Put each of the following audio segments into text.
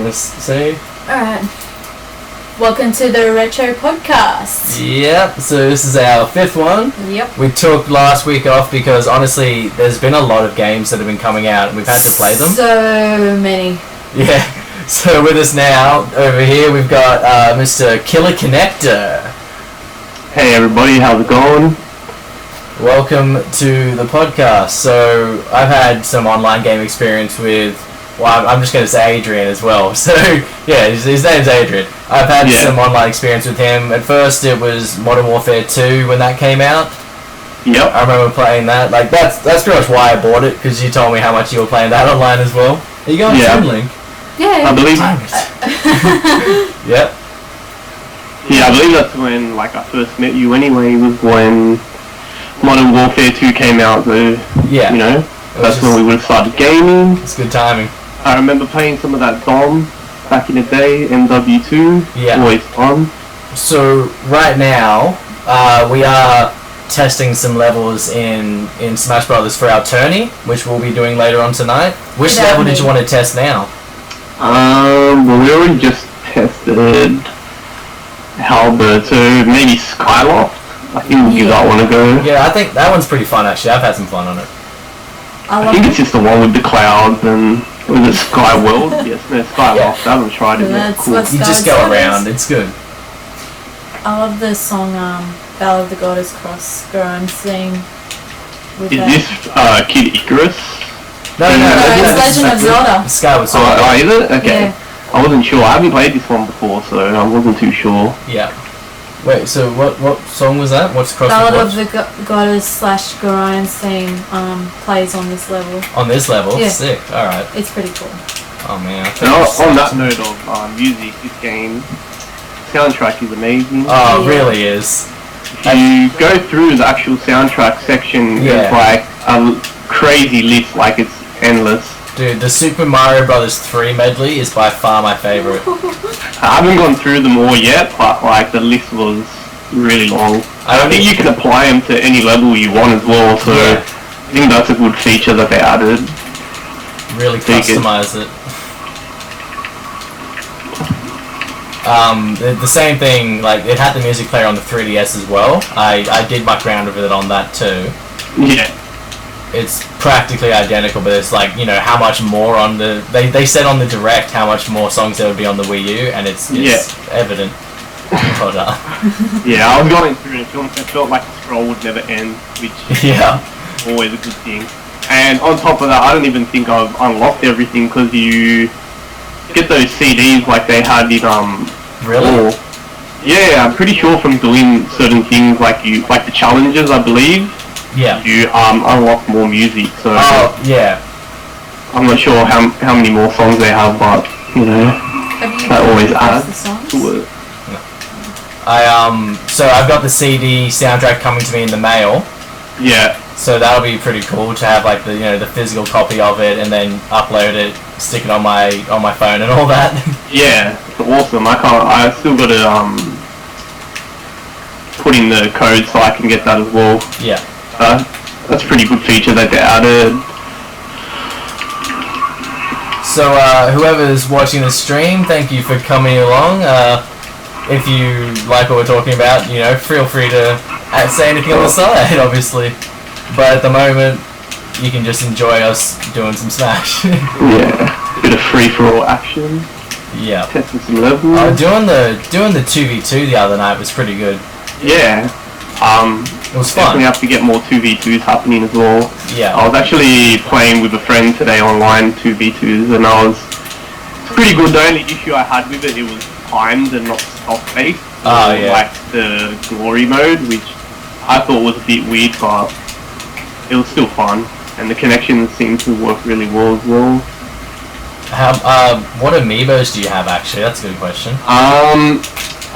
Let's see. Alright. Welcome to the Retro Podcast. Yep, so this is our 5th one. Yep. We took last week off because honestly, there's been a lot of games that have been coming out and we've had to play them. So many. Yeah, so with us now, over here, we've got Mr. KillerConnector. Hey everybody, how's it going? Welcome to the podcast. So, I've had some online game experience with, well, I'm just going to say Adrian as well. So, yeah, his name's Adrian. I've had some online experience with him. At first, it was Modern Warfare 2 when that came out. Yep. I remember playing that. Like, that's pretty much why I bought it, because you told me how much you were playing that online as well. Are you going to Link? Yeah. I believe. Yep. Yeah, I believe that's when, like, I first met you anyway, was when Modern Warfare 2 came out, so, yeah. You know, that's when we would have started gaming. It's good timing. I remember playing some of that DOM back in the day, MW2. Yeah. Always fun. So, right now, we are testing some levels in Smash Brothers for our tourney, which we'll be doing later on tonight. Which level did you want to test now? Well, we already just tested Halberd, so maybe Skyloft. I think we'll give that one a go. Yeah, I think that one's pretty fun actually. I've had some fun on it. I think it's just the one with the clouds and was it Sky World? Yes, no, Skyloft. I haven't tried it yet. Cool. You just go around. It's good. I love the song Ballad of the Goddess Cross Grimes thing. Is this Kid Icarus? No, it's Legend of Zelda. Skyward Sword. Oh, is it? Okay. Yeah. I wasn't sure. I haven't played this one before, so I wasn't too sure. Yeah. Wait, so what song was that? What's Cross Ballad of the Goddess / Grimes theme plays on this level. On this level? Yeah. Sick. Alright. It's pretty cool. Oh man. On that note of music, this game soundtrack is amazing. Oh, it really is. If you go through the actual soundtrack section, it's like a crazy list, like it's endless. Dude, the Super Mario Brothers 3 medley is by far my favourite. I haven't gone through them all yet, but like the list was really long. I think you can apply them to any level you want as well, so I think that's a good feature that they added. Really customise it. The same thing, like, it had the music player on the 3DS as well. I did muck around with it on that too. Yeah. It's practically identical, but it's like, you know, how much more on the... They said on the Direct how much more songs there would be on the Wii U, and it's evident. Yeah, I was going through it, it felt like the scroll would never end, which is always a good thing. And on top of that, I don't even think I've unlocked everything, because you get those CDs like they had in... Really? Yeah, I'm pretty sure from doing certain things, like the challenges, I believe. Yeah. You unlock more music, so... Oh, yeah. I'm not sure how many more songs they have, but, you know, that always adds to it. So I've got the CD soundtrack coming to me in the mail. Yeah. So that'll be pretty cool to have, like, the, you know, the physical copy of it and then upload it, stick it on my phone and all that. Yeah, it's awesome. I still got to put in the code so I can get that as well. Yeah. That's a pretty good feature that they added. So whoever's watching the stream, thank you for coming along. If you like what we're talking about, you know, feel free to say anything on the side, obviously. But at the moment, you can just enjoy us doing some Smash. Yeah, bit of free-for-all action. Yeah. Testing some levels. Doing the 2v2 the other night was pretty good. Yeah. It was fun. Definitely have to get more 2v2s happening as well. Yeah. I was actually playing with a friend today online 2v2s, and it's pretty good. The only issue I had with it was timed and not stop-based. Oh, yeah. Like the glory mode, which I thought was a bit weird, but it was still fun, and the connections seemed to work really well as well. What amiibos do you have, actually? That's a good question.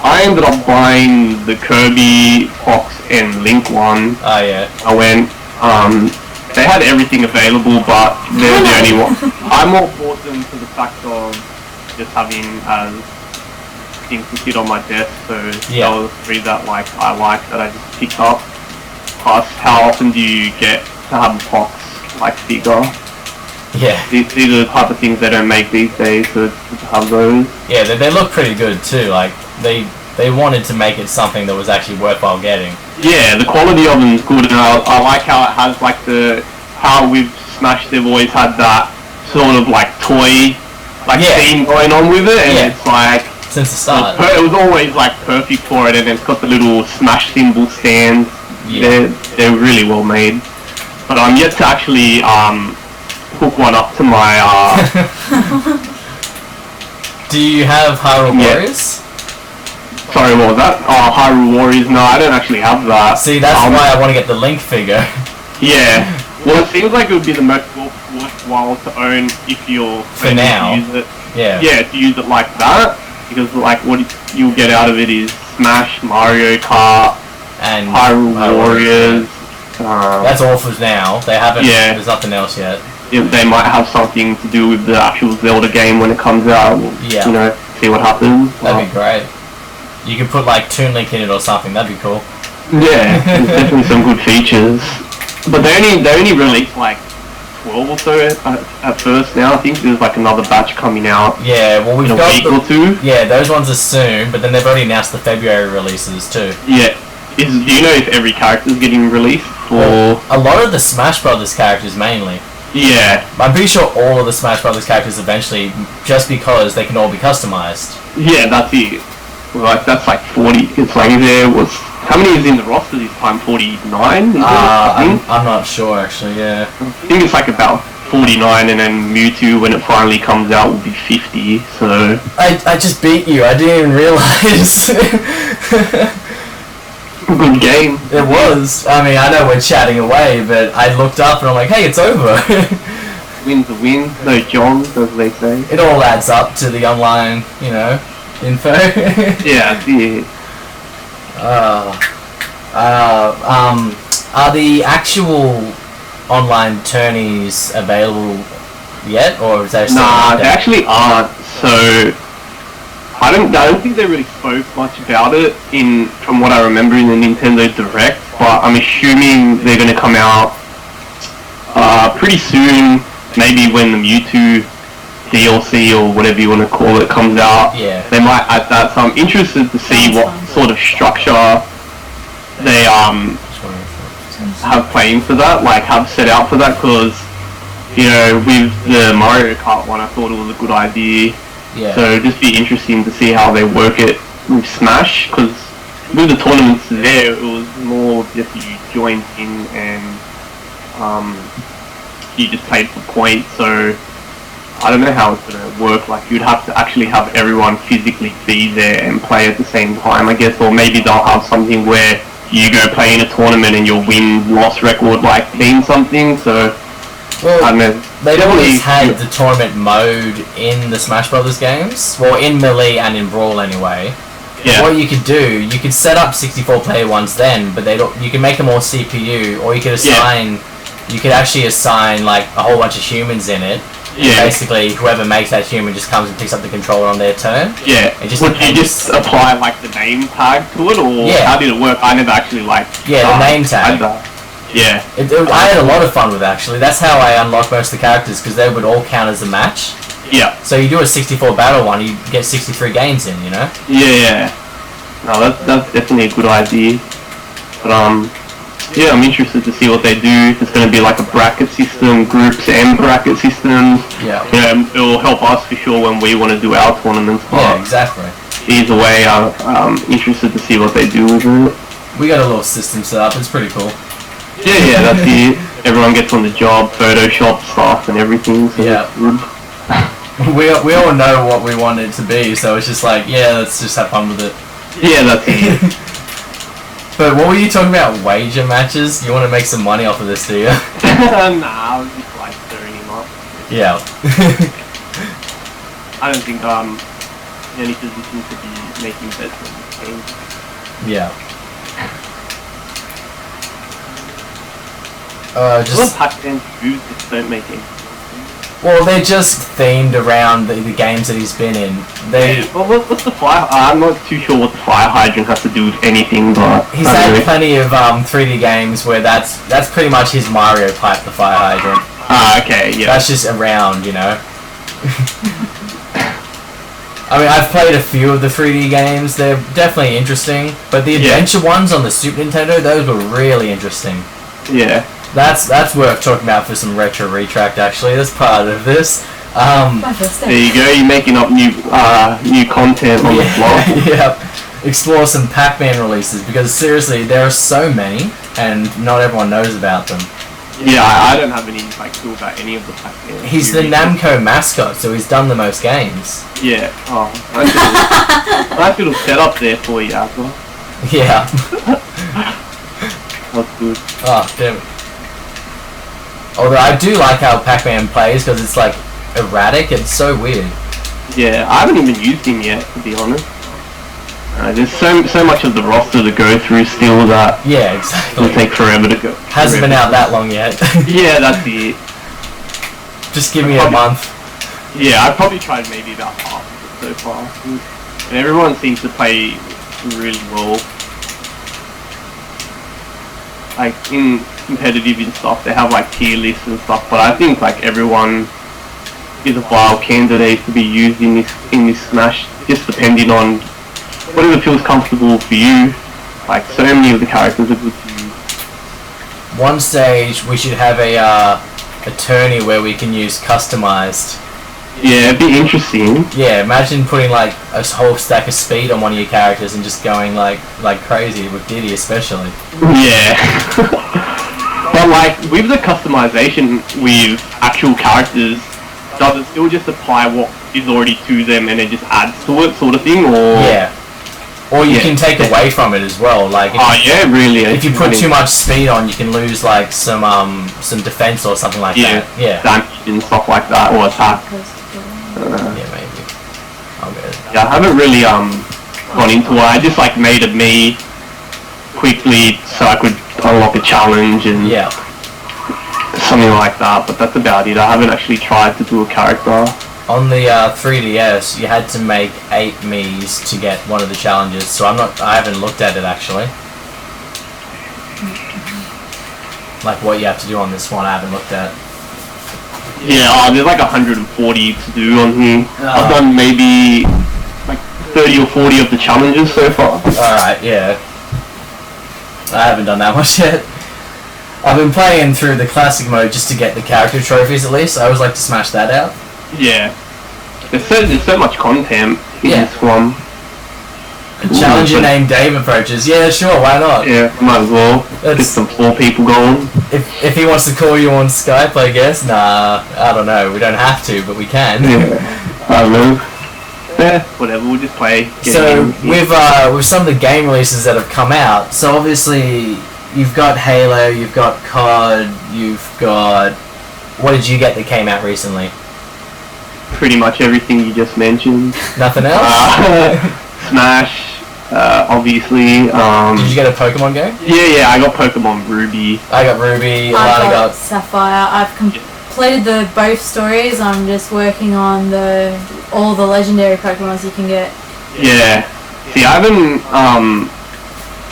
I ended up buying the Kirby, Fox, and Link one. Oh, yeah. I went, they had everything available, but they're the only one. I more bought them to the fact of just having things to sit on my desk, so that was three that I like that I just picked up. Plus, how often do you get to have a Fox figure? Yeah. These are the type of things they don't make these days, so it's good to have those. Yeah, they look pretty good too. Like they wanted to make it something that was actually worthwhile getting. Yeah, the quality of them is good, and I like how it has like how with Smash they've always had that sort of like toy theme going on with it, and it's like since the start it was always like perfect for it, and it's got the little Smash symbol stands. Yeah. They're really well made, but I'm yet to actually hook one up to my Do you have Hyrule Warriors? Sorry, what was that? Oh, Hyrule Warriors. No, I don't actually have that. See, that's why I want to get the Link figure. Yeah. Well, it seems like it would be the most worthwhile to own if you're for now. To use it. Yeah. Yeah, to use it like that, because like what you'll get out of it is Smash, Mario Kart, and Hyrule Warriors. That's all for now. They haven't. Yeah. There's nothing else yet. If they might have something to do with the actual Zelda game when it comes out. Yeah. You know, see what happens. That'd be great. You could put like Toon Link in it or something. That'd be cool. Yeah, there's definitely some good features. But they only released like 12 or so at first now. I think there's like another batch coming out. Yeah, well we've in a got week or two. Yeah, those ones are soon, but then they've already announced the February releases too. Yeah. Do you know if every character is getting released? Or a lot of the Smash Brothers characters mainly. Yeah. I'm pretty sure all of the Smash Brothers characters eventually, just because they can all be customized. Yeah, that's it. Like that's like 40. It's like how many is in the roster this time? 49? I'm not sure actually. Yeah. I think it's like about 49, and then Mewtwo when it finally comes out will be 50. So I just beat you. I didn't even realize. Good game. It was. I mean, I know we're chatting away, but I looked up and I'm like, hey, it's over. Win's a win. No John, as they say. It all adds up to the online, info. Yeah. Are the actual online tourneys available yet, or is there still? Nah, they actually aren't. So I don't think they really spoke much about it from what I remember in the Nintendo Direct. But I'm assuming they're going to come out pretty soon. Maybe when the Mewtwo DLC or whatever you want to call it comes out. Yeah. They might add that. So I'm interested to see what sort of structure they have planned for that, like have set out for that, because with the Mario Kart one I thought it was a good idea. Yeah. So it'd just be interesting to see how they work it with Smash, because with the tournaments there it was more just you joined in and you just paid for points. So I don't know how it's going to work. Like you'd have to actually have everyone physically be there and play at the same time, I guess, or maybe they'll have something where you go play in a tournament and your win-loss record like means something. So well, I don't know. They've always had the tournament mode in the Smash Brothers games, well, in Melee and in Brawl anyway. Yeah. What you could do, you could set up 64-player ones then, but you can make them all CPU, or you could assign. You could actually assign like a whole bunch of humans in it. Yeah. Basically, whoever makes that human just comes and picks up the controller on their turn. Yeah. Would you just apply like the name tag to it, or how did it work? I never actually the name tag. Yeah. I had a lot of fun with it, actually. That's how I unlocked most of the characters, because they would all count as a match. Yeah. So you do a 64 battle one, you get 63 games in, Yeah. No, that's definitely a good idea. But yeah, I'm interested to see what they do. If it's going to be like a bracket system, groups and bracket systems. Yeah. It'll help us for sure when we want to do our tournaments. Yeah, exactly. Either way, I'm interested to see what they do with it. We got a little system set up. It's pretty cool. Yeah, that's it. Everyone gets on the job, Photoshop stuff and everything. So yeah. We all know what we want it to be, so it's just like, yeah, let's just have fun with it. Yeah, that's it. But what were you talking about? Wager matches? You want to make some money off of this, do you? Nah, I was just like stirring him up. Yeah. I don't think in any position to be making bets on this game. Yeah. Just Pac-Man moves just don't make any. Well, they're just themed around the games that he's been in. Well, what's the fire? I'm not too sure what the fire hydrant has to do with anything, but he's had plenty of 3D games where that's pretty much his Mario type, the fire hydrant. Okay, yeah. That's just around, you know. I mean, I've played a few of the 3D games. They're definitely interesting, but the adventure ones on the Super Nintendo, those were really interesting. Yeah. That's worth talking about for some retro retract. Actually, that's part of this. There you go. You're making up new content on the blog. Yeah. Explore some Pac-Man releases, because seriously, there are so many, and not everyone knows about them. Yeah, I don't have any clue about any of the Pac-Man. He's the Namco mascot, so he's done the most games. Yeah. Oh, nice little setup there for you, Apple. Yeah. That's good. Oh, damn it. Although I do like how Pac-Man plays, because it's like erratic. It's so weird. Yeah, I haven't even used him yet, to be honest. There's so much of the roster to go through still that exactly. It'll take forever to go. Hasn't been out that long yet. Yeah, that's it. Just give me a month. Yeah, I've probably tried maybe about half of it so far. And everyone seems to play really well. Like, in competitive and stuff, they have like tier lists and stuff, but I think like everyone is a wild candidate to be used in this Smash, just depending on whatever feels comfortable for you. Like, so many of the characters are good to use. One stage we should have a tourney where we can use customized. Yeah, it'd be interesting. Yeah, imagine putting like a whole stack of speed on one of your characters and just going like crazy with Diddy especially. Yeah. But like with the customization with actual characters, does it still just apply what is already to them and it just adds to it, sort of thing, or? Yeah. Or you can take away from it as well. Like, really. If you put too much speed on, you can lose like some defense or something like that. Yeah. Damage and stuff like that, or attack. Yeah, maybe. I'll get it. Yeah, I haven't really gone into it. I just like made a me quickly so I could unlock a challenge and something like that. But that's about it. I haven't actually tried to do a character. On the 3DS, you had to make 8 Miis to get one of the challenges, so I haven't looked at it actually. Like what you have to do on this one, I haven't looked at. Yeah, there's like 140 to do on here. I've done maybe like 30 or 40 of the challenges so far. Alright, yeah. I haven't done that much yet. I've been playing through the classic mode just to get the character trophies at least. I always like to smash that out. Yeah. There's so much content in this one. A challenger named Dave approaches. Yeah, sure, why not? Yeah, might as well. Get some 4 people going. If he wants to call you on Skype, I guess. Nah, I don't know. We don't have to, but we can. Yeah, I don't know. Yeah, whatever. We'll just play. So with some of the game releases that have come out, so obviously you've got Halo, you've got COD, you've got. What did you get that came out recently? Pretty much everything you just mentioned. Nothing else? Smash, obviously. Did you get a Pokemon game? Yeah, I got Pokemon Ruby. I got Ruby, Alana got Sapphire. I've completed both stories. I'm just working on all the legendary Pokemons you can get. Yeah. See, I haven't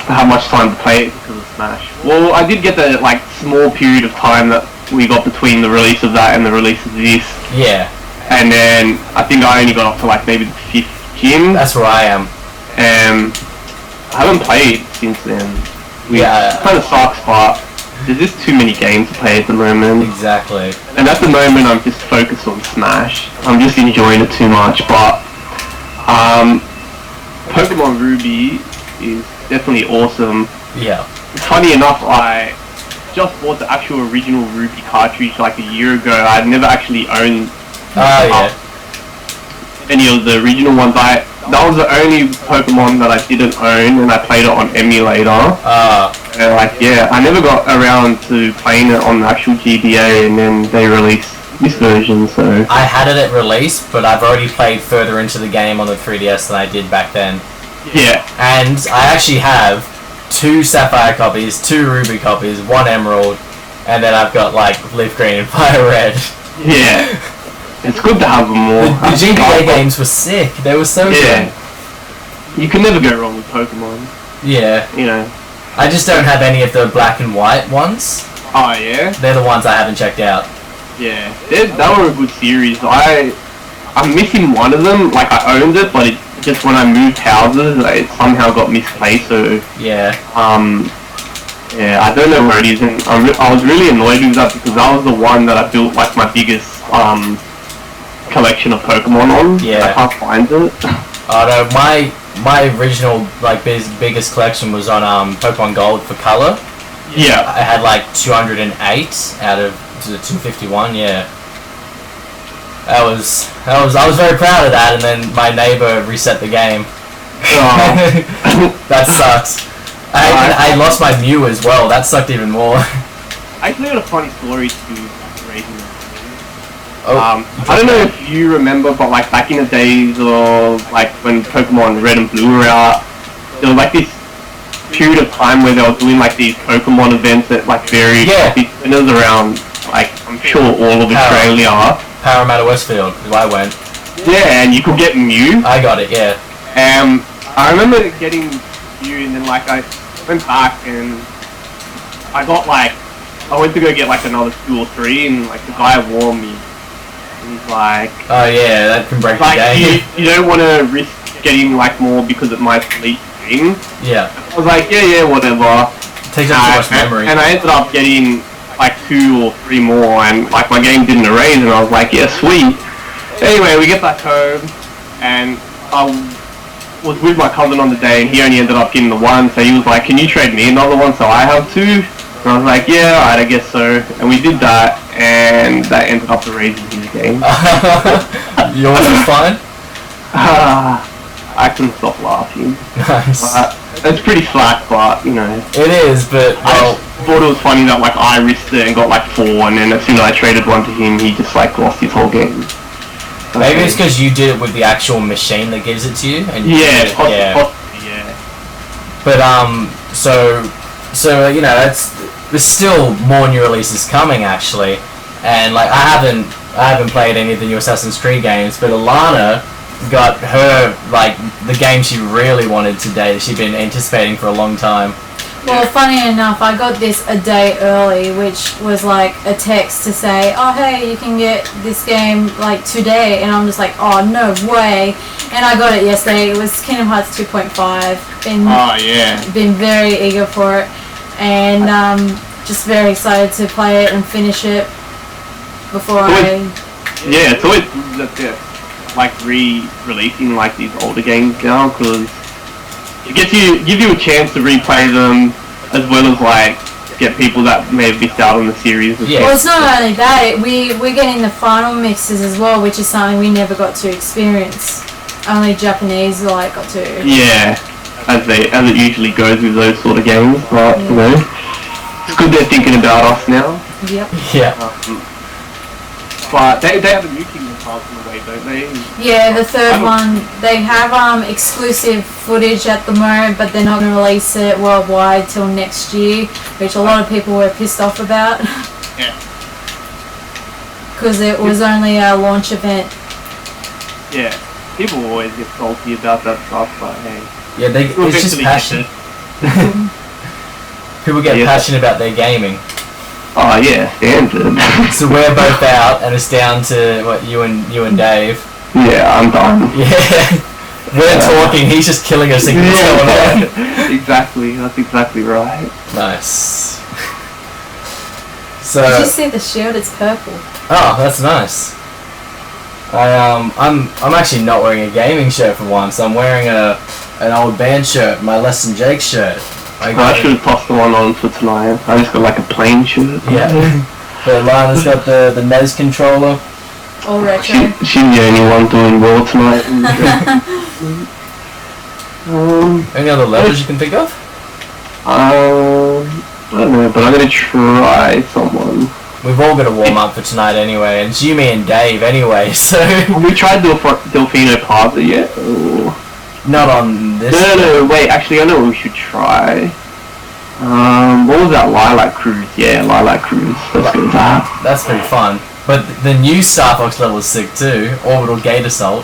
had much time to play it because of Smash. Well, I did get the small period of time that we got between the release of that and the release of this. Yeah. And then I think I only got up to maybe the 5th gym. That's where I am. I haven't played since then. It kind of sucks, but there's just too many games to play at the moment. Exactly. And at the moment I'm just focused on Smash. I'm just enjoying it too much, but Pokemon Ruby is definitely awesome. Yeah. Funny enough, I just bought the actual original Ruby cartridge a year ago. I'd never actually owned any of the original ones. That was the only Pokemon that I didn't own, and I played it on emulator. I never got around to playing it on the actual GBA, and then they released this version, so... I had it at release, but I've already played further into the game on the 3DS than I did back then. Yeah. And I actually have 2 Sapphire copies, 2 Ruby copies, 1 Emerald, and then I've got Leaf Green and Fire Red. Yeah. It's good to have them all. The GBA games were sick. They were so good. You can never go wrong with Pokemon. Yeah. You know. I just don't have any of the black and white ones. Oh, yeah? They're the ones I haven't checked out. Yeah, they were a good series. I'm missing one of them. Like I owned it, but it just when I moved houses, it somehow got misplaced. So yeah. Yeah, I don't know where it is, and I was really annoyed with that because that was the one that I built like my biggest collection of Pokemon on. Yeah. I can't find it. Oh no, my original like biggest collection was on Pokemon Gold for color. Yeah. I had like 208 out of 251. Yeah. I was very proud of that, and then my neighbor reset the game. Oh. That sucks. I lost my Mew as well. That sucked even more. I actually got a funny story to raising that. Oh, I don't know if you remember, but like back in the days of like when Pokemon Red and Blue were out, there was like this period of time where they were doing like these Pokemon events at like very winners around like I'm sure all of Australia. Parramatta Westfield, I went. Yeah, and you could get Mew. I got it, yeah. I remember getting Mew, and then like I went back and I got like I went to go get like another 2 or 3, and like the guy warned me. And he's like, oh yeah, that can break like the game. you don't want to risk getting like more because it might delete things. Yeah. I was like, yeah, whatever. It takes up too much memory. And I ended up getting like 2 or 3 more, and like my game didn't erase, and I was like, yeah, sweet. Anyway, we get back home, and I was with my cousin on the day, and he only ended up getting the 1, so he was like, can you trade me another one so I have 2? And I was like, yeah, alright, I guess so. And we did that, and that ended up erasing his game. Yours was fine? I couldn't stop laughing. Nice. It's pretty slack, but, you know. It is, but, well... I thought it was funny that, like, I risked it and got, like, 4, and then as soon as I traded 1 to him, he just, like, lost his whole game. Maybe it's because you did it with the actual machine that gives it to you? And Possibly, yeah. But, so, you know, there's still more new releases coming, actually. And, like, I haven't played any of the new Assassin's Creed games, but Alana got her, like, the game she really wanted today that she'd been anticipating for a long time. Well, funny enough, I got this a day early, which was like a text to say, oh hey, you can get this game like today, and I'm just like, oh no way, and I got it yesterday. It was Kingdom Hearts 2.5. Been very eager for it, and just very excited to play it and finish it before Yeah, it's always good that like re-releasing like these older games now, because it gives you a chance to replay them, as well as like get people that may have missed out on the series. Yeah. Well, it's not only that, we're getting the final mixes as well, which is something we never got to experience. Only Japanese like got to. Yeah, as it usually goes with those sort of games, but you know, it's good they're thinking about us now. Yep. Yeah. But they have a new Kingdom Hearts in the way, don't they? Yeah, the third one, they have exclusive footage at the moment, but they're not going to release it worldwide till next year, which a lot of people were pissed off about. Yeah. Because it was only a launch event. Yeah, people always get salty about that stuff, but hey. Yeah, it's just passion. People get passionate about their gaming. Oh yeah, standard. So we're both out, and it's down to what you and Dave. Yeah, I'm done. Yeah, we're talking. He's just killing us. Thinking what's going on. Exactly. That's exactly right. Nice. So. Did you see the shield? It's purple. Oh, that's nice. I'm actually not wearing a gaming shirt for once. I'm wearing an old band shirt, my Less Than Jake shirt. I should have tossed the one on for tonight. I just got like a plain shirt. Yeah. But Lana's got the NES controller. All retro. She's the only one doing well tonight. Any other levels you can think of? I don't know, but I'm gonna try someone. We've all got to warm up for tonight anyway, and it's you, me, and Dave anyway, so... Have we tried Delfino Plaza yet? Or... Not on this... No, wait, actually I know what we should try. What was that, Lilac Cruise? Yeah, Lilac Cruise. Let's go with that. That's pretty fun. But the new Star Fox level is sick too, Orbital Gate Assault.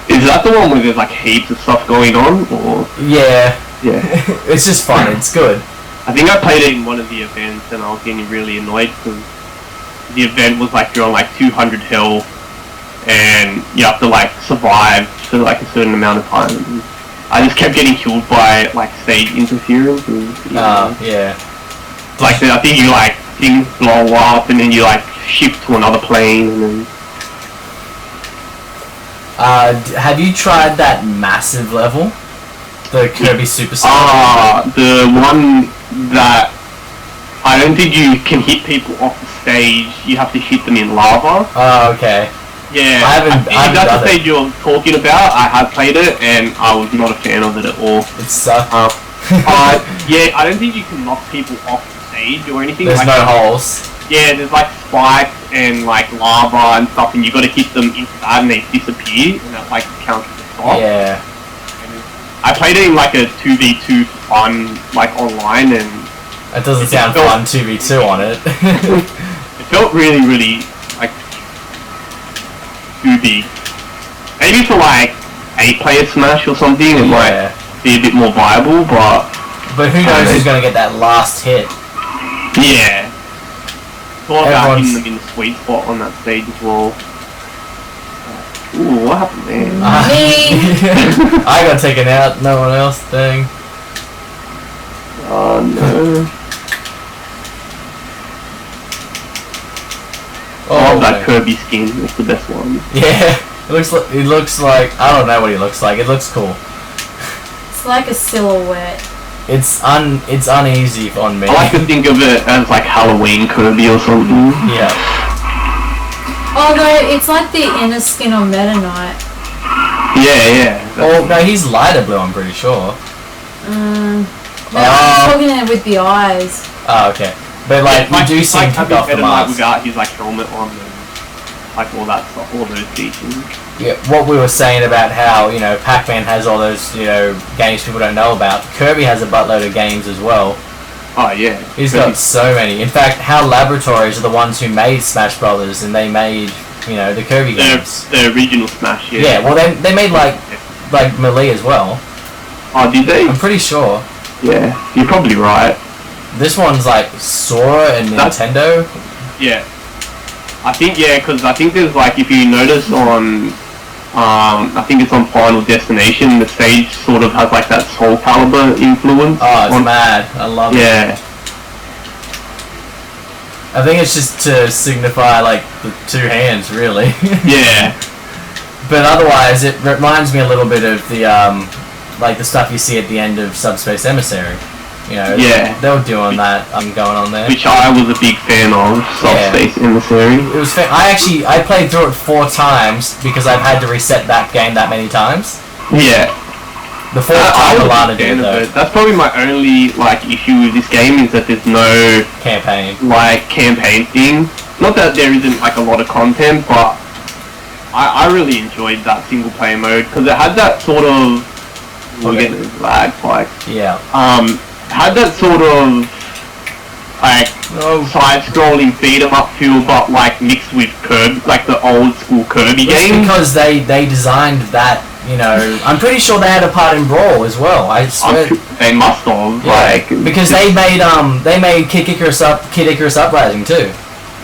Is that the one where there's like heaps of stuff going on, or...? Yeah. Yeah. It's just fun, it's good. I think I played it in one of the events and I was getting really annoyed because the event was like you're on like 200 health, and you have to like survive for like a certain amount of time. And I just kept getting killed by like stage interference. Yeah. Like I think you like things blow up, and then you like shift to another plane, and then. Have you tried that massive level? The Kirby Superstar? The one that I don't think you can hit people off the stage. You have to hit them in lava. Oh, okay. Yeah, I haven't that's the stage you're talking about. I have played it, and I was not a fan of it at all. It sucked. Yeah, I don't think you can knock people off the stage or anything. There's like no holes. Yeah, there's like spikes and like lava and stuff, and you got to hit them into that, and they disappear, and that like counts as a stop. Yeah. I played it in like a 2v2 fun, like online, and that doesn't sound fun. 2v2 on it. It felt really, really like too big. Maybe for like 8-player Smash or something, it might be a bit more viable, but who knows who's gonna get that last hit? Yeah. Thought about hitting them in the sweet spot on that stage as well. Ooh, what happened there? I got taken out, no one else. Dang. Oh no. I love that Kirby skin, it's the best one. Yeah, it looks like I don't know what he looks like. It looks cool. It's like a silhouette. It's uneasy on me. I like to think of it as like Halloween Kirby or something. Yeah. Although it's like the inner skin on Meta Knight. Yeah. Oh no, he's lighter blue. I'm pretty sure. No, I'm talking with the eyes. Oh, okay. But like, you do seem to pick off the mask. Without his like helmet on and like all that stuff, all those features. Yeah, what we were saying about how, you know, Pac-Man has all those, you know, games people don't know about. Kirby has a buttload of games as well. Oh yeah. He's got so many. In fact, HAL Laboratories are the ones who made Smash Brothers, and they made, you know, the Kirby games. The original Smash, yeah. Yeah, well they made like Melee as well. Oh, did they? I'm pretty sure. Yeah, you're probably right. This one's like Sora and Nintendo. Yeah. I think, because I think there's like, if you notice on, I think it's on Final Destination, the stage sort of has like that Soul Calibur influence. Oh, it's mad. I love it. Yeah. I think it's just to signify like the two hands, really. Yeah. But otherwise, it reminds me a little bit of the like the stuff you see at the end of Subspace Emissary. You know, they were doing that going on there. Which I was a big fan of, Subspace Emissary. It was I played through it 4 times because I've had to reset that game that many times. Yeah. The 4th time Alana did though. That's probably my only like issue with this game is that there's no campaign thing. Not that there isn't like a lot of content, but I really enjoyed that single player mode because it had that sort of we're getting this lag spike. Yeah. Had that sort of like side-scrolling beat-em-up feel, but like mixed with Kirby, like the old school Kirby game. Because they designed that, you know. I'm pretty sure they had a part in Brawl as well. I swear they must have. Like because they made Kid Icarus Uprising too.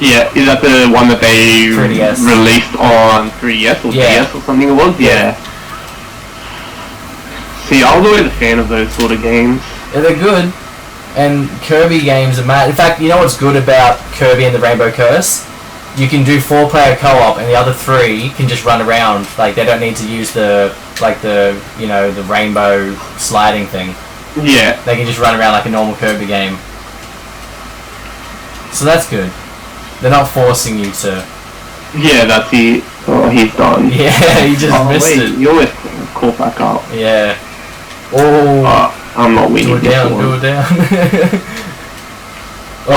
Yeah, is that the one that they 3DS. Released on 3DS or DS or something? It was. Yeah. See, I was always a fan of those sort of games. Yeah, they're good. And Kirby games are mad. In fact, you know what's good about Kirby and the Rainbow Curse? You can do 4-player co-op, and the other 3 can just run around. Like, they don't need to use the rainbow sliding thing. Yeah. They can just run around like a normal Kirby game. So that's good. They're not forcing you to... Yeah, that's it. Oh, he's done. Yeah, he just missed it. You always caught back up. Yeah. Oh. I'm not winning. Do it down, do it down. Oh!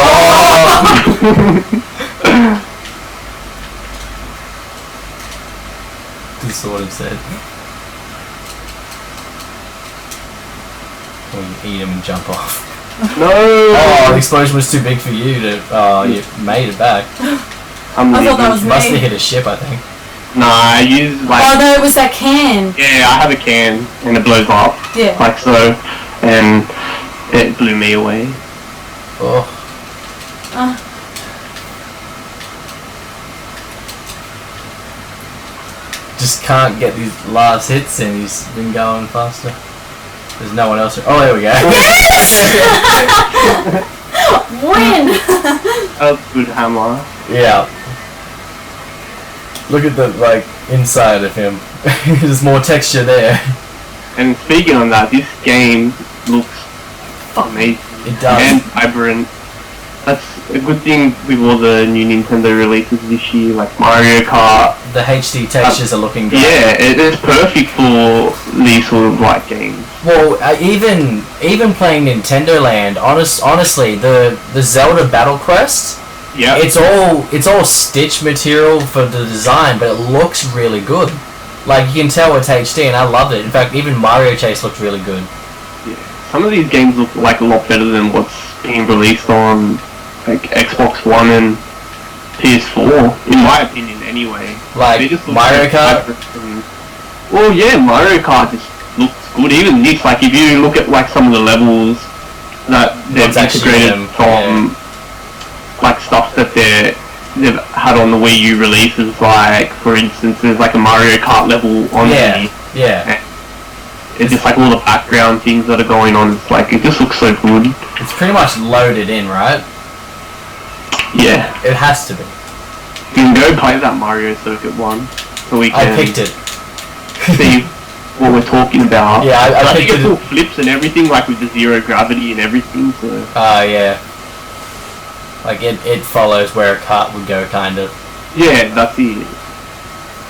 This is what it said. Or you eat him and jump off. No! Oh, the explosion was too big for you to... Oh, you made it back. I thought that was me. Must have hit a ship, I think. Nah, I used like... Oh no, it was that can. Yeah, I have a can and it blows up. Yeah. Like so. And it blew me away. Oh. just can't get these last hits in. He's been going faster. There's no one else. Oh, there we go. Win! That was a good hammer. Yeah. Look at the, like, inside of him. There's more texture there. And speaking on that, this game looks amazing. It does. And vibrant. That's a good thing with all the new Nintendo releases this year, like Mario Kart. The HD textures are looking good. Yeah, it is perfect for these sort of like games. Well, even playing Nintendo Land, honestly, the Zelda Battle Quest, Yeah. it's all stitch material for the design, but it looks really good. Like, you can tell it's HD, and I love it. In fact, even Mario Chase looked really good. Yeah. Some of these games look like a lot better than what's being released on like Xbox One and PS4, in my opinion, anyway. Like They just look Mario Kart. Well, yeah, Mario Kart just looks good. Even this, like, if you look at like some of the levels that they've What's actually integrated in them, from, like stuff that they've had on the Wii U releases, like for instance, there's like a Mario Kart level on Yeah, the yeah. It's just like all the background things that are going on. It's like, it just looks so good. It's pretty much loaded in, right? Yeah. It has to be. You can go play that Mario Circuit one, so we I can picked it. see what we're talking about. Yeah, I think picked it's it. all flips and everything, like with the zero gravity and everything, so... Yeah. Like, it follows where a kart would go, kind of. Yeah, that's it.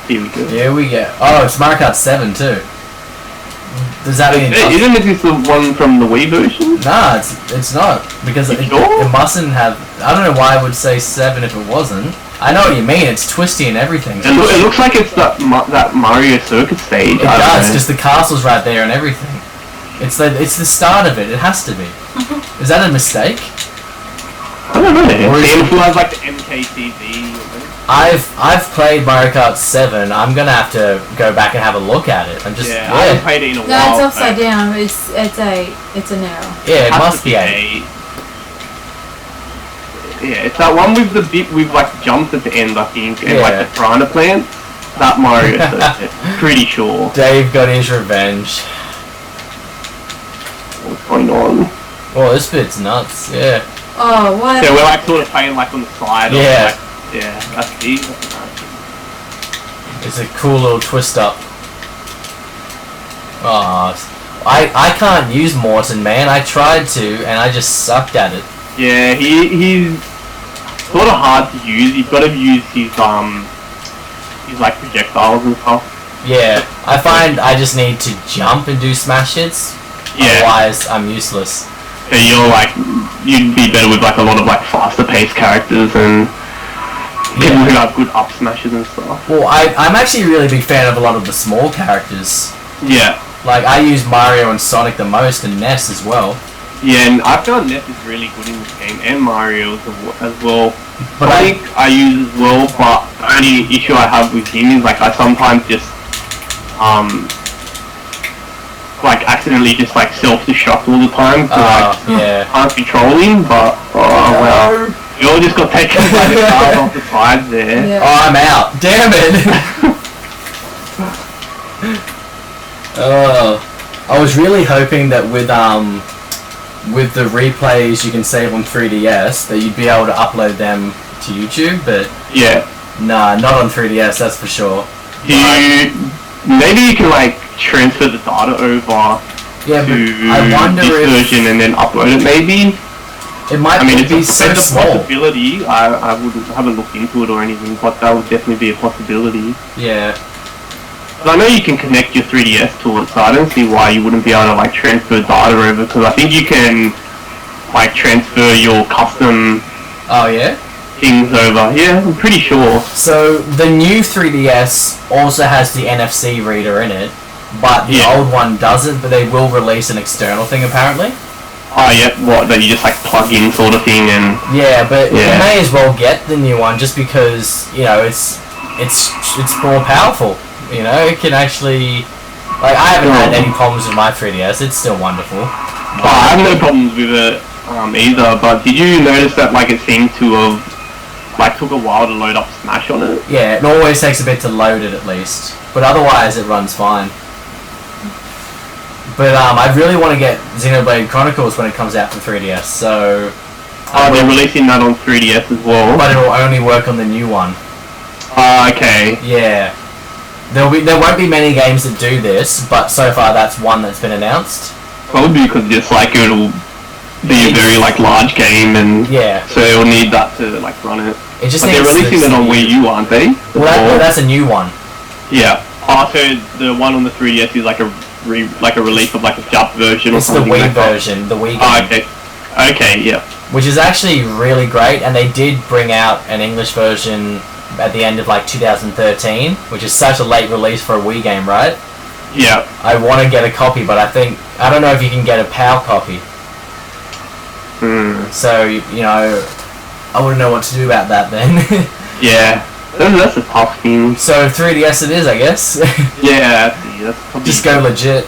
Here we go. Here we go. Oh, it's Mario Kart 7 too. Does that mean... Isn't this the one from the Wii version? Nah, it's not. Because it mustn't have... I don't know why I would say 7 if it wasn't. I know what you mean, it's twisty and everything. It looks like it's that Mario Circuit stage. It does, because the castle's right there and everything. It's the start of it, it has to be. Is that a mistake? I don't know. Or is it has like the MKTV. I've played Mario Kart 7. I'm gonna have to go back and have a look at it. I'm just I haven't played it in a while. No, it's upside down. It's an arrow. Yeah, it must be a. Yeah, it's that one with the bit with like jumps at the end, I think, and Yeah. like the piranha plant. That Mario Circuit, pretty sure. Dave got his revenge. What's going on? Oh, this bit's nuts. Yeah. Oh, what? So we're like sort of playing like on the side. Yeah. Of, like, yeah, that's it. It's a cool little twist up. Oh, I can't use Morton, man. I tried to, and I just sucked at it. Yeah, he's sort of hard to use. You've got to use his like projectiles and stuff. Yeah, I find I just need to jump and do smash hits. Yeah. Otherwise, I'm useless. So you'd be better with like a lot of like faster paced characters and people who have good up smashes and stuff. Well, I'm actually a really big fan of a lot of the small characters. Yeah. Like, I use Mario and Sonic the most, and Ness as well. Yeah, and I found Ness is really good in this game, and Mario as well. But I think I use as well, but the only issue I have with him is like I sometimes just like accidentally just like self-destruct all the time, so yeah. can't control him, but well, we all just got taken by the cars off the sides there. Yeah. Oh, I'm out. Damn it! I was really hoping that with the replays you can save on 3DS, that you'd be able to upload them to YouTube, but Yeah. nah, not on 3DS, that's for sure. Maybe you can like transfer the data over Yeah, to but I wonder this if version and then upload it maybe. it might I mean, be it's so a small. possibility. I haven't looked into it or anything, but that would definitely be a possibility. Yeah. But I know you can connect your 3DS to it, so I don't see why you wouldn't be able to like transfer data over, because I think you can like transfer your custom Oh yeah? things over. Yeah, I'm pretty sure. So the new 3DS also has the NFC reader in it, but the old one doesn't, but they will release an external thing apparently. Oh yeah, what, that you just like plug in sort of thing and... Yeah, but you may as well get the new one just because, you know, it's more powerful. You know, it can actually... Like, I haven't had any problems with my 3DS, it's still wonderful. I have no problems with it either, but did you notice that like it seemed to have like took a while to load up Smash on it. Yeah, it always takes a bit to load it at least, but otherwise it runs fine. But I really want to get Xenoblade Chronicles when it comes out for 3DS, so... they're releasing that on 3DS as well. But it'll only work on the new one. Okay. Yeah. There won't be many games that do this, but so far that's one that's been announced. Probably because just like it'll be a very like large game, and yeah, so it'll need that to like run it. It just but they're releasing it on Wii U, aren't they? Well, that's a new one. Yeah. So the one on the 3DS is like a release of like a Jap version or something. It's the Wii like version, the Wii game. Okay. Okay, yeah. Which is actually really great, and they did bring out an English version at the end of like 2013, which is such a late release for a Wii game, right? Yeah. I want to get a copy, but I don't know if you can get a PAL copy. So, you know, I wouldn't know what to do about that then. Yeah. That's a tough thing. So 3DS it is, I guess. Yeah, that's probably... Just go legit.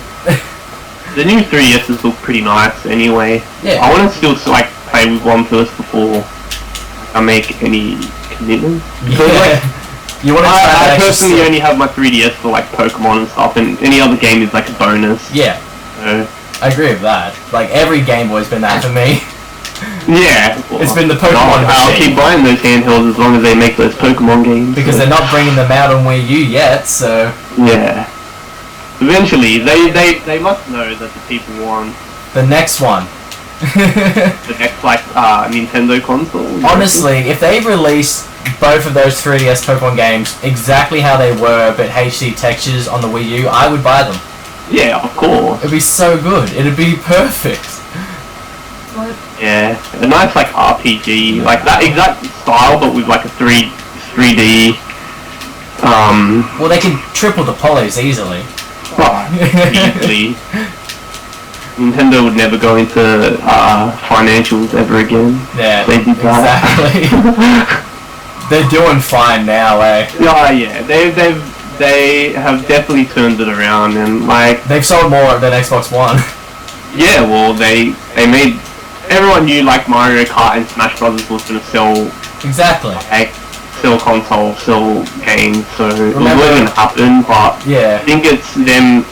The new 3DSs look pretty nice anyway. Yeah. I want to still like play with one first before I make any commitment. Yeah. You want to I personally only have my 3DS for like Pokemon and stuff, and any other game is like a bonus. Yeah. So. I agree with that. Like every Game Boy's been that for me. Yeah. Well, it's been the Pokemon machine. I'll keep buying those handhelds as long as they make those Pokemon games. Because they're not bringing them out on Wii U yet, so... Yeah. Eventually, they must know that the people want... The next one. The next, like, Nintendo console. Honestly, if they release both of those 3DS Pokemon games exactly how they were, but HD textures on the Wii U, I would buy them. Yeah, of course. It'd be so good. It'd be perfect. What? Yeah, a nice like RPG, like that exact style, but with like a 3D. Well, they can triple the polys easily. Easily. Nintendo would never go into financials ever again. Yeah, they did that. Exactly. They're doing fine now, eh? Oh yeah, they have definitely turned it around, and like they've sold more than Xbox One. Yeah, well they made. Everyone knew like Mario Kart and Smash Brothers was gonna sell. Exactly. Like, sell consoles, sell games, so it was going to happen. But yeah, I think it's them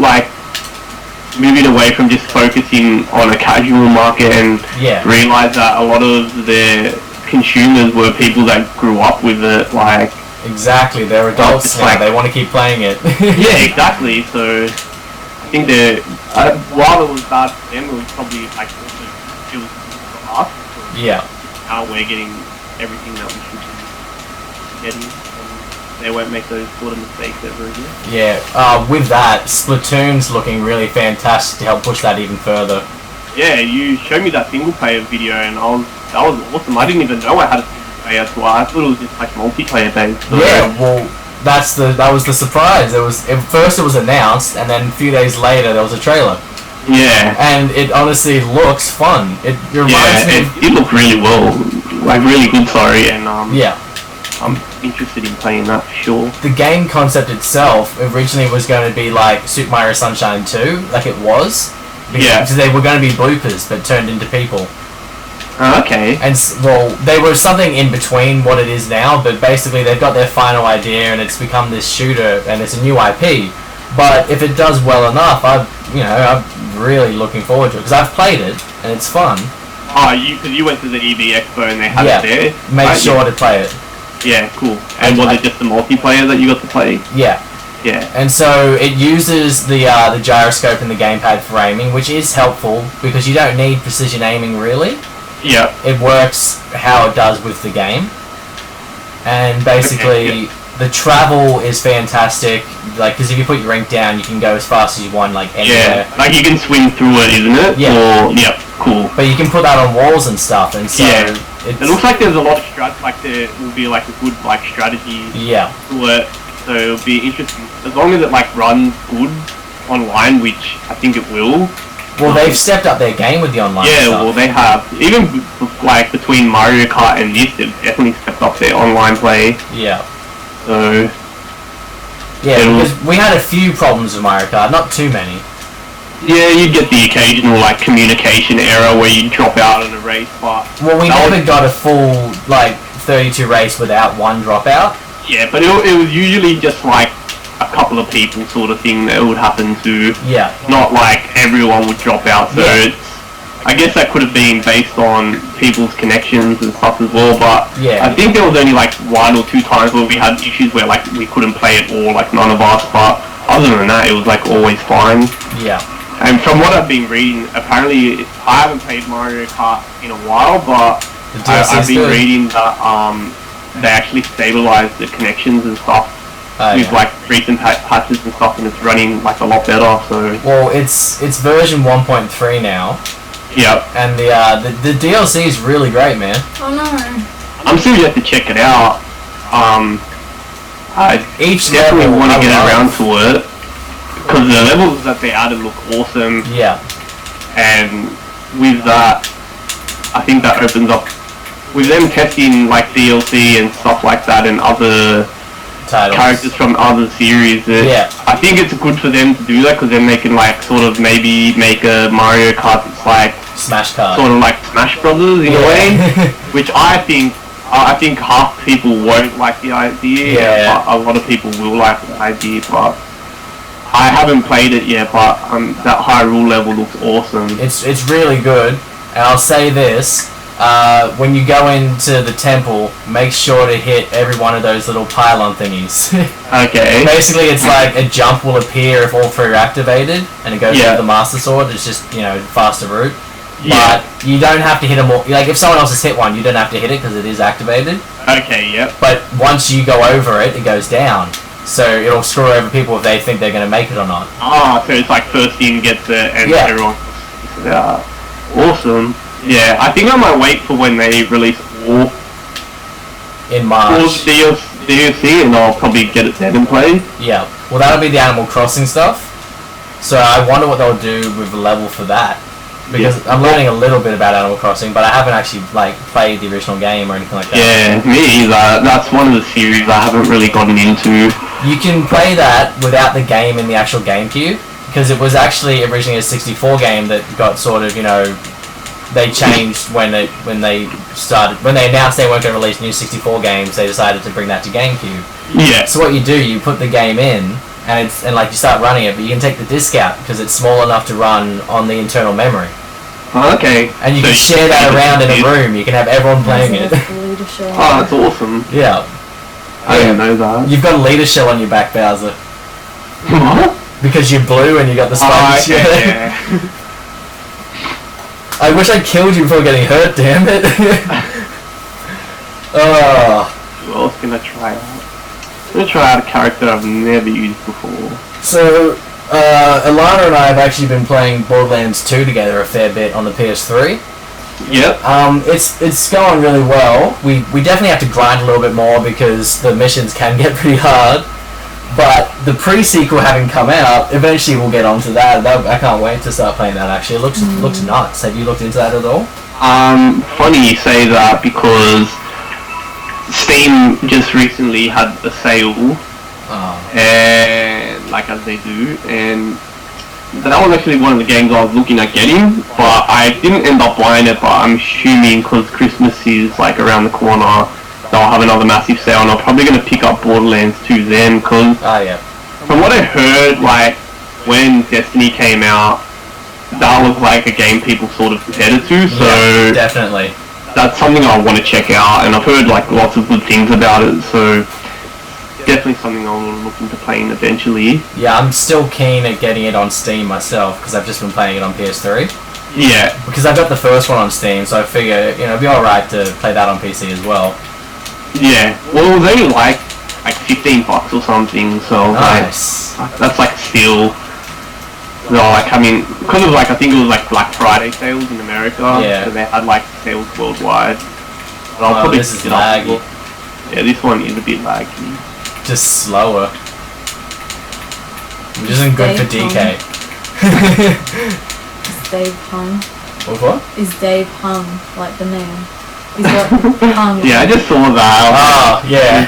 like moving away from just focusing on a casual market and realize that a lot of their consumers were people that grew up with it. Like exactly, they're adults now. Like, they want to keep playing it. Yeah, exactly. So I think that while it was bad for them, it was probably like also it was for us. Yeah. Now we're getting everything that we should be getting, and they won't make those sort of mistakes ever again. Yeah. With that, Splatoon's looking really fantastic to help push that even further. Yeah, you showed me that single player video, and that was awesome. I didn't even know I had a single player, so I thought it was just like multiplayer based. So. Yeah. Well. That was the surprise. First it was announced, and then a few days later there was a trailer. Yeah. And it honestly looks fun. It reminds me. It looked really well, like really good. Sorry, and yeah. I'm interested in playing that for sure. The game concept itself originally was going to be like Super Mario Sunshine 2, like it was. Because they were going to be bloopers, but turned into people. Okay. And, well, they were something in between what it is now, but basically they've got their final idea and it's become this shooter and it's a new IP. But if it does well enough, I'm really looking forward to it, because I've played it and it's fun. Oh, because you went to the EV Expo and they had it there? Made sure to play it. Yeah, cool. And was it just the multiplayer that you got to play? Yeah. Yeah. And so it uses the gyroscope and the gamepad for aiming, which is helpful because you don't need precision aiming really. Yeah. It works how it does with the game. And basically, the travel is fantastic. Like, because if you put your rank down, you can go as fast as you want, like, anywhere. Yeah, like you can swing through it, isn't it? Yeah. Yeah, cool. But you can put that on walls and stuff, and so... Yeah. It looks like there's a lot of like there will be like a good like strategy to it. So it'll be interesting. As long as it like runs good online, which I think it will. Well, they've stepped up their game with the online stuff. Yeah, well, they have. Even like between Mario Kart and this, they've definitely stepped up their online play. Yeah. So. Yeah, because we had a few problems with Mario Kart, not too many. Yeah, you'd get the occasional like communication error where you drop out in a race, but well, we never got a full 32 race without one dropout. Yeah, but it was usually just like a couple of people sort of thing that it would happen to. Yeah. Not like everyone would drop out. So I guess that could have been based on people's connections and stuff as well. But I think there was only like 1 or 2 times where we had issues where like we couldn't play it all, like none of us. But other than that, it was like always fine. Yeah. And from what I've been reading, apparently I haven't played Mario Kart in a while, but I've been reading that they actually stabilized the connections and stuff with like recent patches and stuff, and it's running like a lot better. So well, it's version 1.3 now. Yep. And the DLC is really great, man. Oh no. I'm still yet to check it out. I definitely want to get around to it. Because the levels that they added look awesome. Yeah. And with that, I think that opens up, with them testing like DLC and stuff like that and other characters from other series, I think it's good for them to do that, because then they can like sort of maybe make a Mario Kart that's like Smash Kart. Sort of like Smash Brothers in a way, which I think half people won't like the idea, but a lot of people will like the idea, but I haven't played it yet, but that Hyrule level looks awesome. It's really good, and I'll say this: when you go into the temple, make sure to hit every one of those little pylon thingies. Okay. Basically, it's like a jump will appear if all 3 are activated, and it goes through the Master Sword. It's just faster route. But you don't have to hit them all. Like if someone else has hit one, you don't have to hit it because it is activated. Okay. Yep. But once you go over it, it goes down. So it'll screw over people if they think they're going to make it or not. Ah, so it's like first in gets it and everyone... Yeah. Awesome. Yeah, I think I might wait for when they release all... In March. DLC, and I'll probably get it then and play. Yeah. Well, that'll be the Animal Crossing stuff. So I wonder what they'll do with the level for that. Because I'm learning a little bit about Animal Crossing, but I haven't actually like played the original game or anything like that. Yeah, me either. That's one of the series I haven't really gotten into. You can play that without the game in the actual GameCube, because it was actually originally a 64 game that got sort of, they changed when they announced they weren't going to release new 64 games. They decided to bring that to GameCube. Yeah. So what you do, you put the game in, and you start running it, but you can take the disc out because it's small enough to run on the internal memory. Okay. And you can share that around in a room. You can have everyone playing it. Oh, that's awesome. Yeah. I didn't know that. You've got a leader shell on your back, Bowser. What? Because you're blue and you got the spikes. Yeah. I wish I killed you before getting hurt, damn it. Who else can I try out? I'm going to try out a character I've never used before. So, Alana and I have actually been playing Borderlands 2 together a fair bit on the PS3. Yep. It's going really well. We definitely have to grind a little bit more because the missions can get pretty hard. But the pre-sequel having come out, eventually we'll get onto that. I can't wait to start playing that actually. It looks nuts. Have you looked into that at all? Funny you say that, because Steam just recently had a sale. And like as they do, and that was actually one of the games I was looking at getting, but I didn't end up buying it. But I'm assuming because Christmas is like around the corner, they'll have another massive sale, and I'm probably going to pick up Borderlands 2 then, because from what I heard, like when Destiny came out, that was like a game people sort of compared it to, so definitely that's something I want to check out, and I've heard like lots of good things about it, so definitely something I'm looking to playing eventually. Yeah, I'm still keen at getting it on Steam myself, because I've just been playing it on PS3. Yeah. Because I got the first one on Steam, so I figure, it'd be alright to play that on PC as well. Yeah. Well, it was only like $15 or something, so nice. That's like still... No, like, I mean, because of like, I think it was like Black Friday sales in America, so they had like sales worldwide. But I'll probably this is laggy. Yeah, this one is a bit laggy. Just slower. Which isn't good for DK. Is Dave Hung? What? Is Dave Hung like the name? Is what Hung? Yeah, I just saw that. Yeah.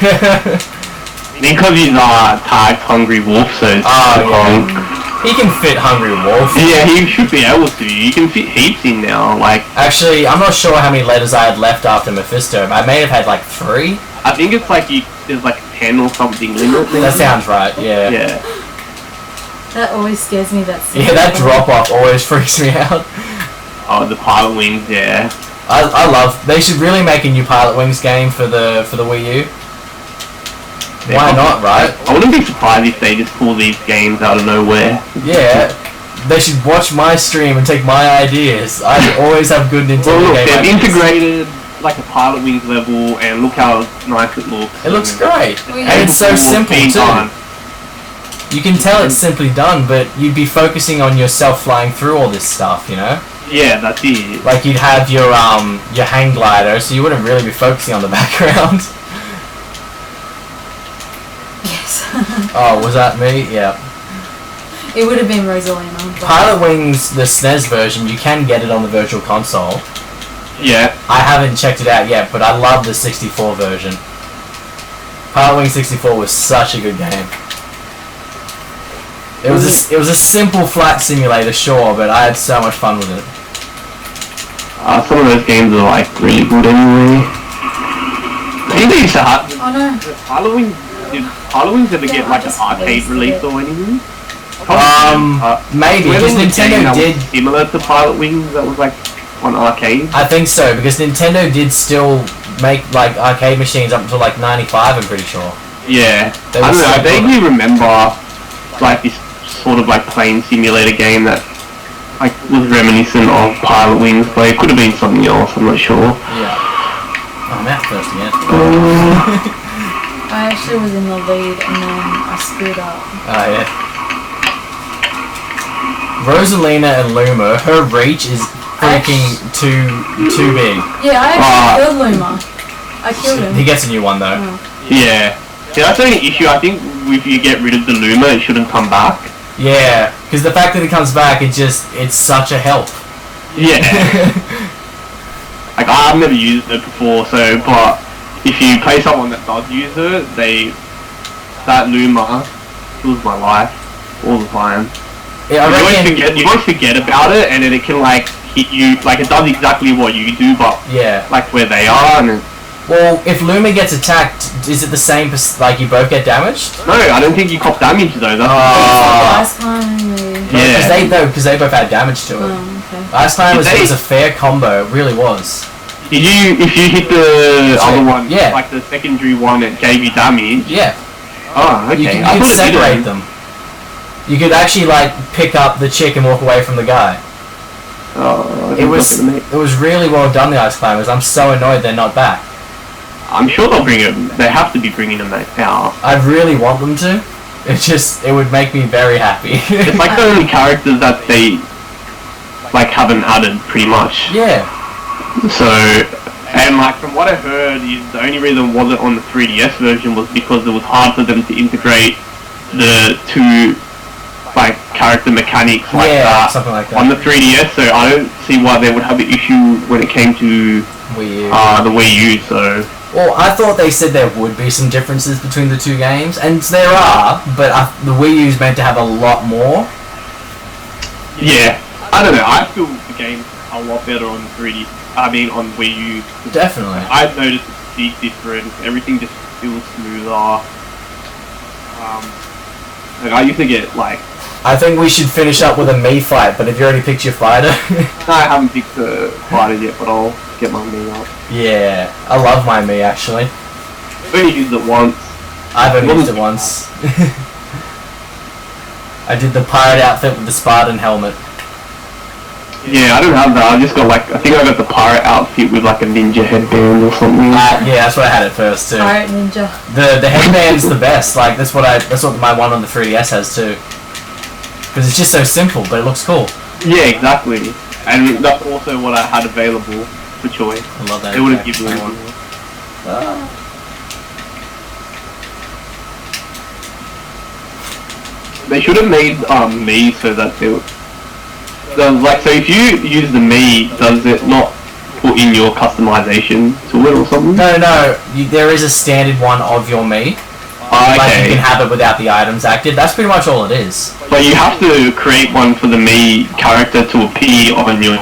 Because he's tagged Hungry Wolf, so it's Hung. He can fit Hungry Wolf. Yeah, he should be able to. You can fit heaps in now. Like, actually, I'm not sure how many letters I had left after Mephisto. I may have had like 3. I think it's like there's like 10 or something limit. That sounds right. Yeah. Yeah. That always scares me. Yeah, that drop off always freaks me out. Oh, the Pilot Wings. Yeah. I love. They should really make a new Pilot Wings game for the Wii U. Why not, right? I wouldn't be surprised if they just pull these games out of nowhere. Yeah, they should watch my stream and take my ideas. I always have good Nintendo Well, look, game they've ideas. integrated like a Pilot Wings level, and look how nice it looks. It looks great, We and it's so Cool, simple being too. done. You can tell it's simply done, but you'd be focusing on yourself flying through all this stuff, you know? Yeah, that's it. Like you'd have your hang glider, so you wouldn't really be focusing on the background. Yes. Oh, was that me? Yeah. It would have been Rosalina. But Pilot Wings, the SNES version, you can get it on the Virtual Console. Yeah. I haven't checked it out yet, but I love the 64 version. Pilot Wings 64 was such a good game. It was a simple flat simulator, sure, but I had so much fun with it. Some of those games are like really good anyway. I think they used to have oh no. Did Pilot Wings ever get like an arcade release or anything? Maybe, because Nintendo did... similar to Pilot Wings that was like on arcade? I think so, because Nintendo did still make like arcade machines up until like 95, I'm pretty sure. Yeah. They I were don't know, I so vaguely remember like this sort of like plane simulator game that like was reminiscent of Pilot Wings, but it could have been something else, I'm not sure. Yeah. Oh, I'm out first again. I actually was in the lead and then I screwed up. Oh, yeah. Rosalina and Luma, her reach is freaking too big. Yeah, I actually killed Luma. I killed him. He gets a new one though. Oh. Yeah. Yeah, that's the only issue. I think if you get rid of the Luma, it shouldn't come back. Yeah, because the fact that it comes back, it's such a help. Yeah. Like, I've never used it before, so, but if you play someone that does use it, that Luma kills my life all the time. Yeah, You always forget about it, and then it can, like, hit you, like, it does exactly what you do, but, yeah, like, where they are, and well, if Luma gets attacked, is it the same, like, you both get damaged? no, I don't think you cop damage, though. That's Ice climbing. Yeah. Because they both had damage to it. Oh, okay. Last time Did was a fair combo, it really was. if you hit the other one, yeah, like the secondary one, it gave you damage. Yeah. Oh, okay. You I could thought it separate didn't. them. You could actually, like, pick up the chick and walk away from the guy. Oh, It was really well done, the Ice Climbers. I'm so annoyed they're not back. I'm sure they'll bring it. They have to be bringing them out. I really want them to. It would make me very happy. It's like the only characters that they like haven't added, pretty much. Yeah. So, and like from what I heard, is the only reason it wasn't on the 3DS version was because it was hard for them to integrate the two like character mechanics like that, something like that on the 3DS. So I don't see why they would have an issue when it came to Wii U. the Wii U. So. Well, I thought they said there would be some differences between the two games, and there are, but the Wii U's meant to have a lot more. Yeah, I don't know. I feel the game's a lot better on 3D. I mean, on Wii U. Definitely. I've noticed a big difference. Everything just feels smoother. Like I used to get like. I think we should finish up with a Mii fight, but have you already picked your fighter? I haven't picked the fighter yet, but I'll get my Mii up. Yeah, I love my Mii actually. I've only used it once. I've only used it once. I did the pirate outfit with the Spartan helmet. Yeah, I don't have that. I just got like, I think I got the pirate outfit with like a ninja headband or something. Yeah, that's what I had at first too. Pirate Ninja. The headband's the best. Like that's what my one on the 3DS has too. Because it's just so simple, but it looks cool. Yeah, exactly. And that's also what I had available for choice. I love that. They would have given me one. They should have made Mii so that they would. Like, so if you use the Mii, does it not put in your customization to it or something? No. There is a standard one of your Mii. Oh, Like okay. you can have it without the items active. That's pretty much all it is. But you have to create one for the me character to appear on your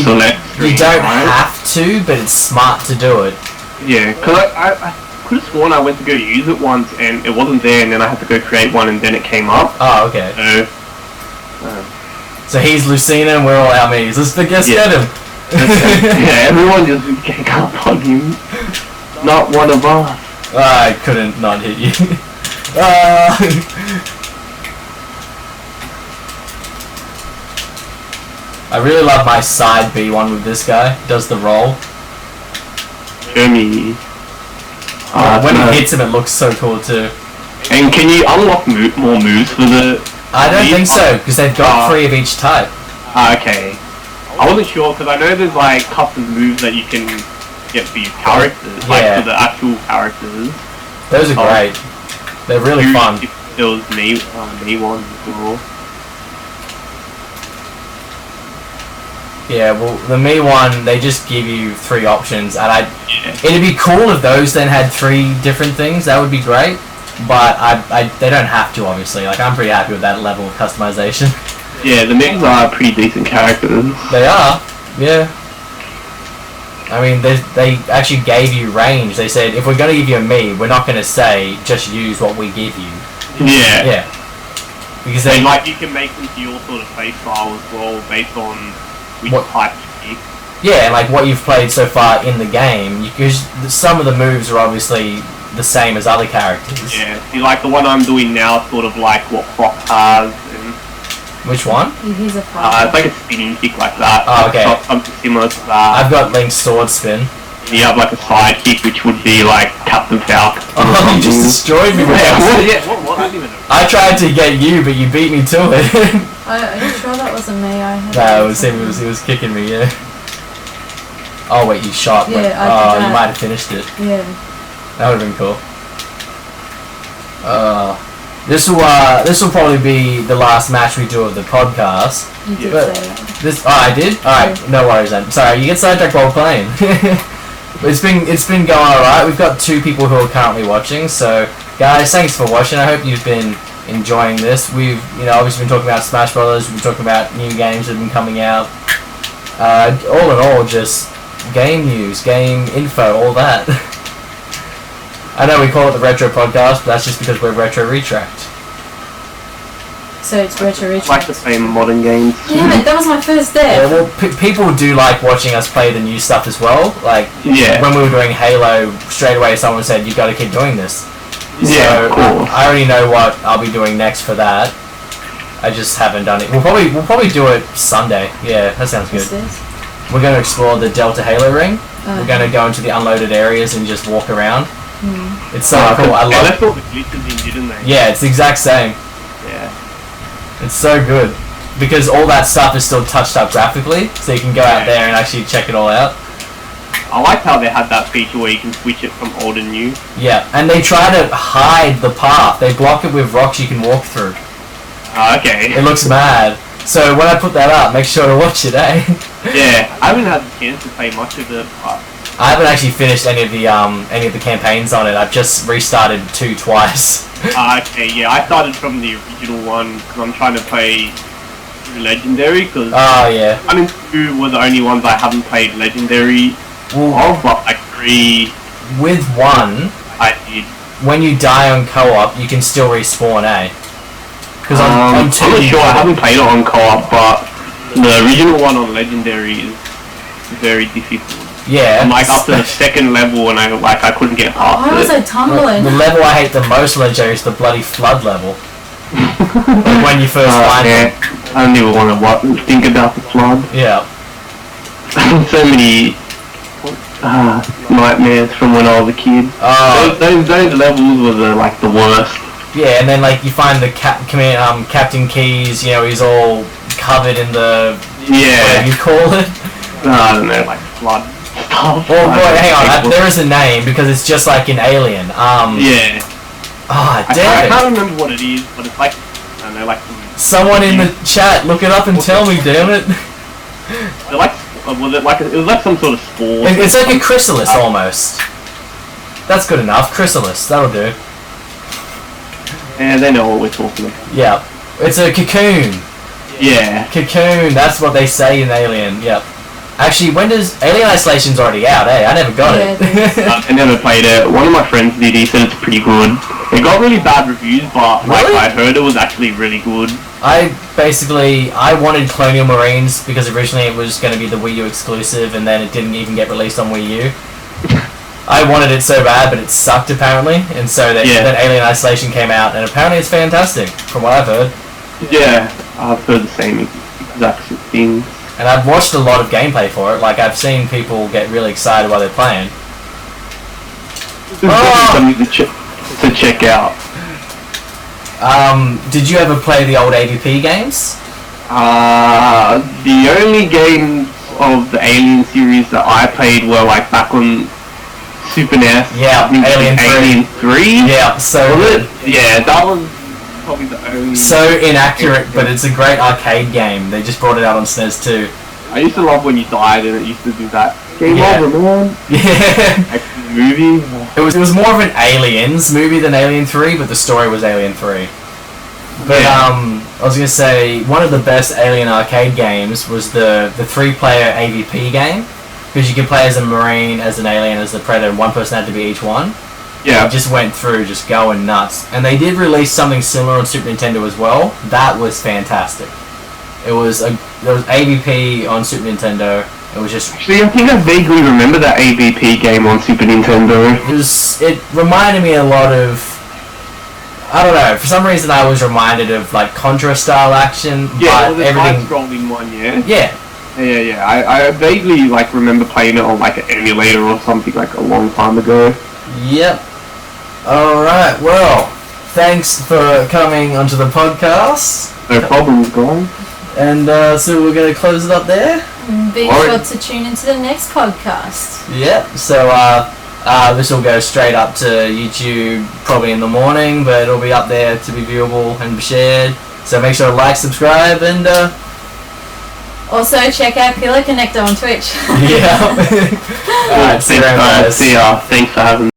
select screen, You don't right? have to, but it's smart to do it. Yeah, because I could have sworn I went to go use it once and it wasn't there, and then I had to go create one and then it came up. Oh, okay. So he's Lucina and we're all our me's. Let's get him. Yeah, everyone just gang up on him. Not one of us. I couldn't not hit you. I really love my side B one with this guy. Does the roll. Show me. When he hits him, it looks so cool too. And can you unlock more moves for the... I don't think so, because they've got 3 of each type. Okay. I wasn't sure, because I know there's like custom moves that you can get for your characters, like for the actual characters. Those are great. They're really fun. If there was me ones as well. Yeah, well, the Me one, they just give you 3 options, and it'd be cool if those then had 3 different things. That would be great, but they don't have to, obviously. Like, I'm pretty happy with that level of customization. Yeah, the Me's are pretty decent characters. They are, yeah. I mean, they actually gave you range. They said, if we're going to give you a Me, we're not going to say, just use what we give you. Yeah. Yeah. Because and like, you can make them to your sort of face style as well, based on which type you pick. Yeah, and like what you've played so far in the game, because some of the moves are obviously the same as other characters. Yeah, see, like the one I'm doing now is sort of like what Fox has. And, which one? He's a Fox. it's like a spinning kick like that. Oh, okay. Something similar to that. I've got Link's sword spin. You have like a side kick, which would be like Captain Falcon. Oh, you just destroyed me with that. What? I didn't even know. I tried to get you, but you beat me to it. Are you sure that wasn't me? No, it was him. He was kicking me. Yeah. Oh wait, you shot. Yeah, you might have finished it. Yeah. That would have been cool. This will probably be the last match we do of the podcast. You did say that. I did. All right, no worries then. Sorry, you get sidetracked while playing. It's been going alright. We've got 2 people who are currently watching. So guys, thanks for watching. I hope you've been enjoying this. We've obviously been talking about Smash Brothers. We've been talking about new games that have been coming out. All in all, just game news, game info, all that. I know we call it the Retro Podcast, but that's just because we're RetroRetracked. So it's RetroRetracked. Like the same modern games. Damn it, that was my first day. Yeah, well, people do like watching us play the new stuff as well. Like, when we were doing Halo, straight away someone said, you've got to keep doing this. Yeah, so cool. I already know what I'll be doing next for that. I just haven't done it. We'll probably do it Sunday. Yeah, that sounds good. We're going to explore the Delta Halo ring. We're going to go into the unloaded areas and just walk around. It's so cool. I love it. They left all the glitches in, didn't they? Yeah, it's the exact same. Yeah. It's so good. Because all that stuff is still touched up graphically, so you can go out there and actually check it all out. I like how they had that feature where you can switch it from old and new. Yeah, and they try to hide the path. They block it with rocks you can walk through. Okay. It looks mad. So when I put that up, make sure to watch it, eh? Yeah, I haven't had the chance to play much of it, but... I haven't actually finished any of the campaigns on it. I've just restarted 2 twice. Okay, yeah, I started from the original one because I'm trying to play Legendary, because yeah. 1 and 2 were the only ones I haven't played Legendary of, but like 3 with 1, I did. When you die on co-op, you can still respawn, eh? Because on 2, I'm not sure, I haven't played it on co-op, but the original one on Legendary is very difficult. Yeah. I'm like up to the 2nd level and I couldn't get past it. Why was I tumbling? The level I hate the most Legendary is the bloody flood level. Like when you first find it. I don't even want to think about the flood. Yeah. So many nightmares from when I was a kid. Those levels were the worst. Yeah, and then like you find the Captain Keys, he's all covered in the whatever you call it. I don't know, like flood stuff. Well, boy, hang on, there is a name because it's just like an Alien. Yeah. Ah, I damn it! can't remember what it is, but it's like I don't know, like someone in the chat, look it up and tell me, damn it! They're like, it was like some sort of spore. It's like a chrysalis almost. That's good enough. Chrysalis, that'll do. And they know what we're talking about. Yeah. It's a cocoon. Yeah. Cocoon, that's what they say in Alien, yep. Actually, when does... Alien Isolation's already out, eh? I never got it. I never played it. One of my friends did, he said it's pretty good. It got really bad reviews, but like Really? I heard it was actually really good. I wanted Colonial Marines because originally it was going to be the Wii U exclusive and then it didn't even get released on Wii U. I wanted it so bad, but it sucked apparently, and so then Alien Isolation came out, and apparently it's fantastic, from what I've heard. Yeah, I've heard the same exact thing. And I've watched a lot of gameplay for it, like I've seen people get really excited while they're playing. Something to check out. Did you ever play the old AVP games? The only games of the Alien series that I played were like back on Super NES. Yeah, Alien 3. Yeah, so good. Yeah, that was probably the only... So inaccurate, but it's a great arcade game. They just brought it out on SNES too. I used to love when you died and it used to do that. Game over, man. Yeah. Movie. It was more of an Aliens movie than Alien 3, but the story was Alien 3. But I was gonna say one of the best Alien arcade games was the 3-player AVP game, because you could play as a Marine, as an Alien, as the Predator. One person had to be each one. Yeah. It just went through, just going nuts. And they did release something similar on Super Nintendo as well. That was fantastic. There was AVP on Super Nintendo. It was just... Actually, I think I vaguely remember that AVP game on Super Nintendo. It reminded me a lot of... I don't know, for some reason I was reminded of like Contra style action. Yeah, but the everything... side-scrolling one, yeah? Yeah. Yeah. I vaguely like remember playing it on like an emulator or something like a long time ago. Yep. Alright, well, thanks for coming onto the podcast. No problem, guys. And so we're going to close it up there. Be sure to tune into the next podcast. Yep, so this will go straight up to YouTube probably in the morning, but it'll be up there to be viewable and shared. So make sure to like, subscribe, and... Also, check out KillerConnector on Twitch. Yeah. Alright, see you around, guys. See ya. Thanks for having me.